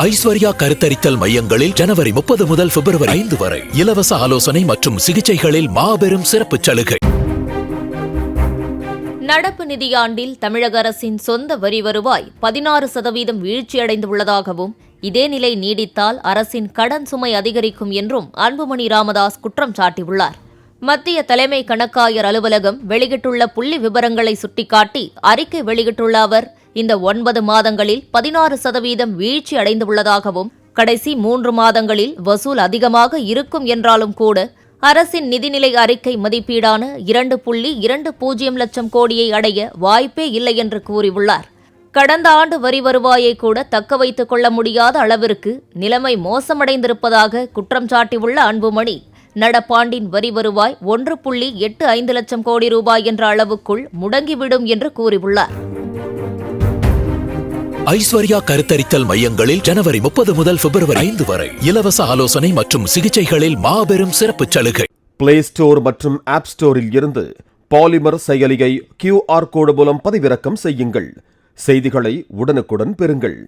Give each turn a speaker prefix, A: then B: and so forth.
A: ஐஸ்வர்யா கருத்தரித்தல் மையங்களில் ஜனவரி 30 முதல் பிப்ரவரி 5 வரை இலவச ஆலோசனை மற்றும் சிகிச்சைகளில் மாபெரும் சிறப்பு சலுகை.
B: நடப்பு நிதியாண்டில் தமிழக அரசின் சொந்த வரி வருவாய் 16% வீழ்ச்சியடைந்துள்ளதாகவும் இதே நிலை நீடித்தால் அரசின் கடன் சுமை அதிகரிக்கும் என்றும் அன்புமணி ராமதாஸ் குற்றம் சாட்டியுள்ளார். மத்திய தலைமை கணக்காயர் அலுவலகம் வெளியிட்டுள்ள புள்ளி விவரங்களை சுட்டிக்காட்டி அறிக்கை வெளியிட்டுள்ள அவர் இந்த 9 மாதங்களில் 16% வீழ்ச்சி அடைந்துள்ளதாகவும் கடைசி 3 மாதங்களில் வசூல் அதிகமாக இருக்கும் என்றாலும் கூட அரசின் நிதிநிலை அறிக்கை மதிப்பீடான 2.20 லட்சம் கோடியை அடைய வாய்ப்பே இல்லை என்று கூறியுள்ளார். கடந்த ஆண்டு வரி வருவாயை கூட தக்க வைத்துக் கொள்ள முடியாத அளவிற்கு நிலைமை மோசமடைந்திருப்பதாக குற்றம் சாட்டியுள்ள அன்புமணி நடப்பாண்டின் வரி வருவாய் 1.85 லட்சம் கோடி ரூபாய் என்ற அளவுக்குள் முடங்கிவிடும் என்று கூறியுள்ளார்.
A: ஐஸ்வர்யா கருத்தரித்தல் மையங்களில் ஜனவரி 30 முதல் பிப்ரவரி 5 வரை இலவச ஆலோசனை மற்றும் சிகிச்சைகளில் மாபெரும் சிறப்பு சலுகை.
C: பிளே ஸ்டோர் மற்றும் ஆப் ஸ்டோரில் இருந்து பாலிமர் செயலியை QR கோடு மூலம் பதிவிறக்கம் செய்யுங்கள். செய்திகளை உடனுக்குடன் பெறுங்கள்.